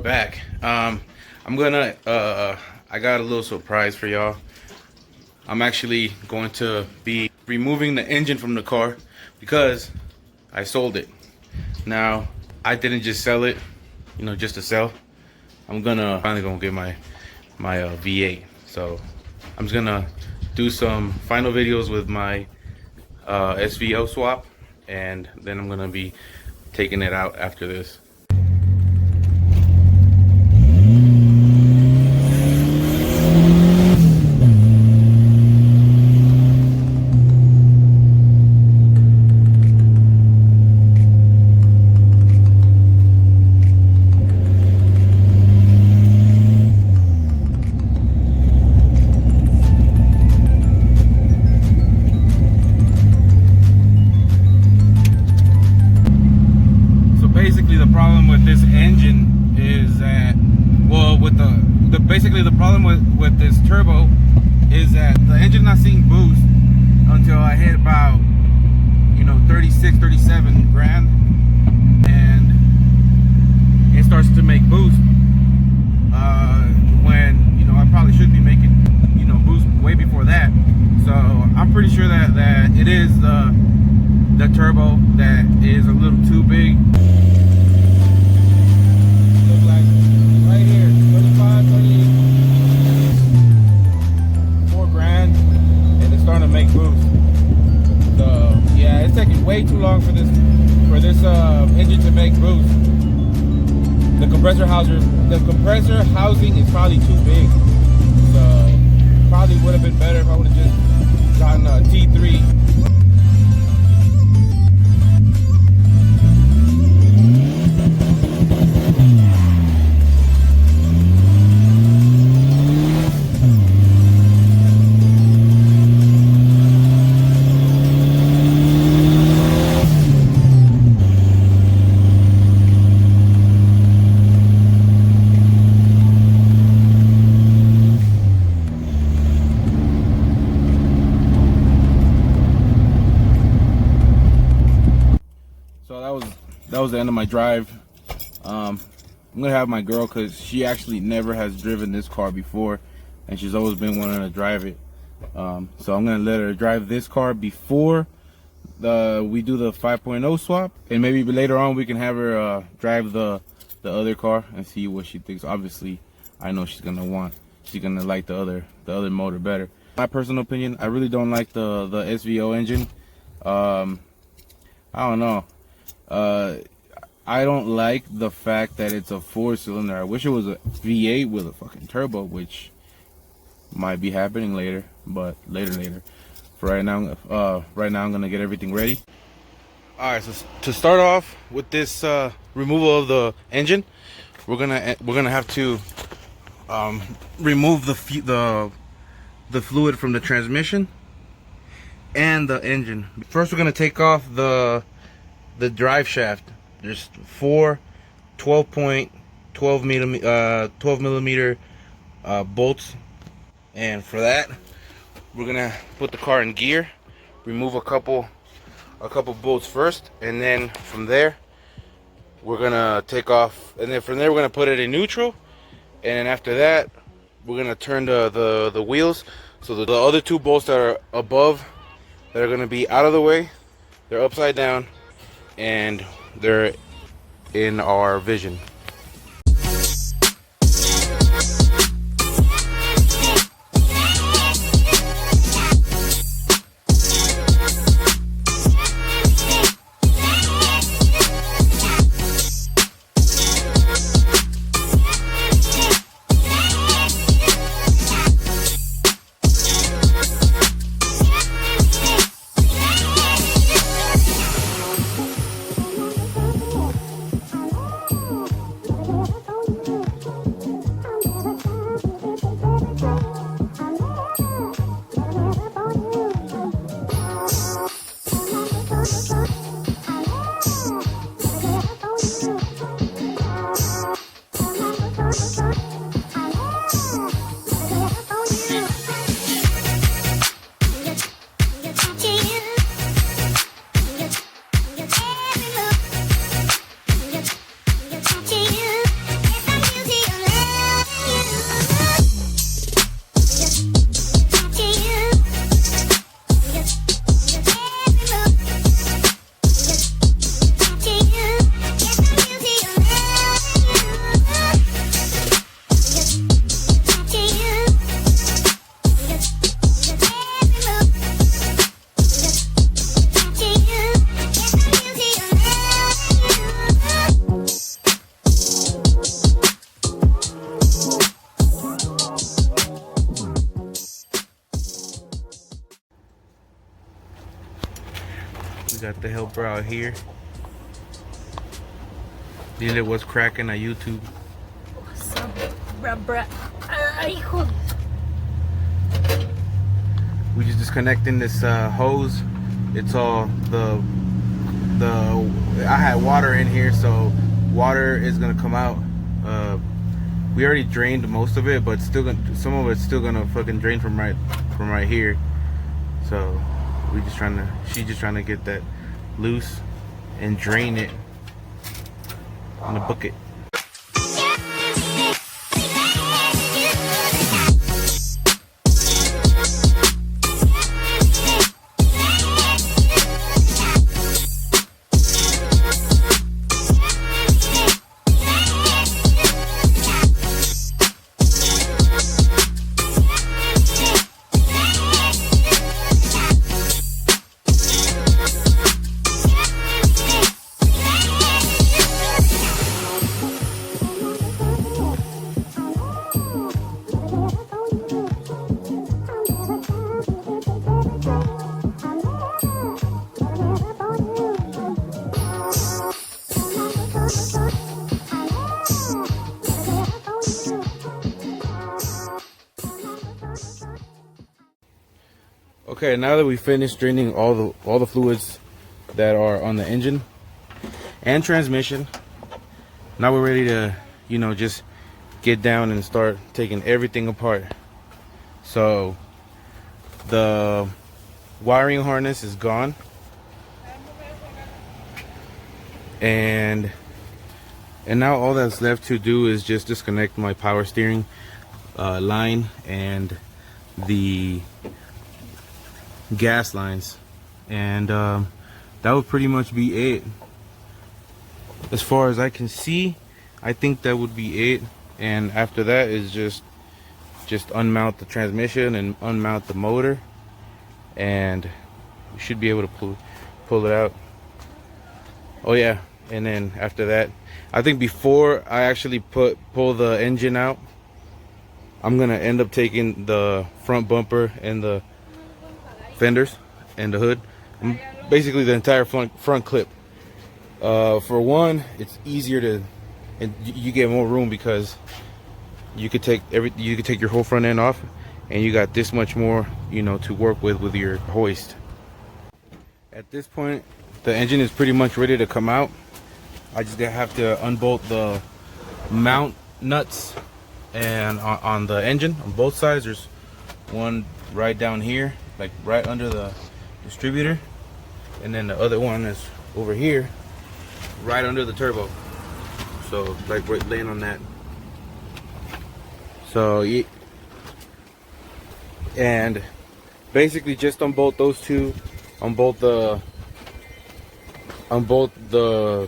back. I'm gonna I got a little surprise for y'all. I'm actually going to be removing the engine from the car because I sold it. Now, I didn't just sell it, you know, just to sell. I'm finally gonna get my V8. So I'm just gonna do some final videos with my SVO swap, and then I'm gonna be taking it out after this. Basically the problem with this engine is that, well, with basically the problem with this turbo is that the engine's not seeing boost until I hit about, you know, 36, 37 grand, and it starts to make boost when, you know, I probably should be making, you know, boost way before that. So I'm pretty sure that it is the turbo that is a little too big. Make boost. So yeah, it's taking way too long for this engine to make boost. The compressor housing is probably too big. So probably would have been better if I would have just gotten a T3. That was the end of my drive. I'm gonna have my girl, because she actually never has driven this car before, and she's always been wanting to drive it. So I'm gonna let her drive this car before we do the 5.0 swap, and maybe later on we can have her drive the other car and see what she thinks. Obviously, I know she's gonna like the other motor better. My personal opinion, I really don't like the SVO engine. I don't know. I don't like the fact that it's a 4-cylinder. I wish it was a V8 with a fucking turbo, which might be happening later, but later. For right now, I'm gonna get everything ready. All right, so to start off with this removal of the engine, we're gonna have to remove the fluid from the transmission and the engine. First, we're gonna take off the drive shaft. There's 4 12 millimeter bolts, and for that we're gonna put the car in gear, remove a couple bolts first, and then from there we're gonna take off, and then from there we're gonna put it in neutral, and then after that we're gonna turn the wheels, so the other 2 bolts that are above, that are gonna be out of the way, they're upside down, and they're in our vision. help her out here. Dile what's cracking at YouTube. What's up, bruh? Hijo. We just disconnecting this hose. It's all the I had water in here, so water is gonna come out. We already drained most of it, but still gonna, some of it's still gonna fucking drain from right here. So she's just trying to get that loose and drain it in the bucket. Okay, now that we finished draining all the fluids that are on the engine and transmission, now we're ready to, you know, just get down and start taking everything apart. So the wiring harness is gone, and now all that's left to do is just disconnect my power steering line and the gas lines, and that would pretty much be it. As far as I can see, I think that would be it. And after that is just unmount the transmission and unmount the motor, and we should be able to pull it out. Oh yeah, and then after that, I think before I actually pull the engine out, I'm gonna end up taking the front bumper and the fenders and the hood, and basically the entire front clip. For one, it's easier to, and you get more room because you could take your whole front end off, and you got this much more, you know, to work with your hoist. At this point, the engine is pretty much ready to come out. I just have to unbolt the mount nuts and on the engine on both sides. There's one right down here, like right under the distributor, and then the other one is over here right under the turbo, so like right laying on that. So and basically just unbolt those two, unbolt the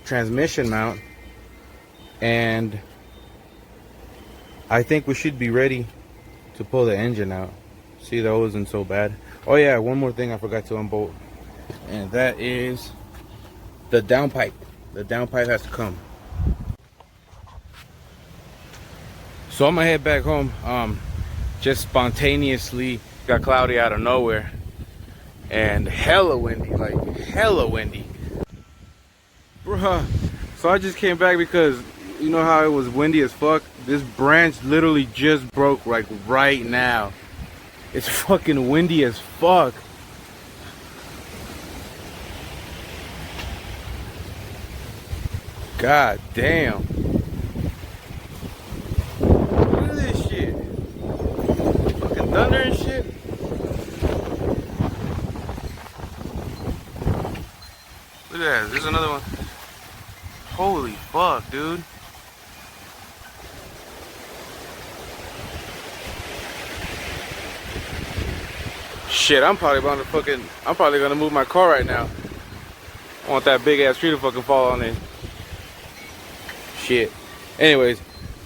transmission mount, and I think we should be ready to pull the engine out. See, that wasn't so bad. Oh yeah, one more thing I forgot to unbolt, and that is the downpipe. The downpipe has to come. So I'm gonna head back home. Just spontaneously got cloudy out of nowhere and hella windy, like hella windy, bruh. So I just came back because you know how it was windy as fuck. This branch literally just broke, like right now. It's fucking windy as fuck. God damn. Look at this shit. Fucking thunder and shit. Look at that. There's another one. Holy fuck, dude. Shit, I'm probably gonna move my car right now. I want that big ass tree to fucking fall on it. Shit. Anyways,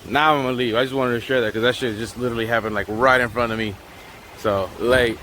now I'm gonna leave. I just wanted to share that because that shit just literally happened like right in front of me. So, like,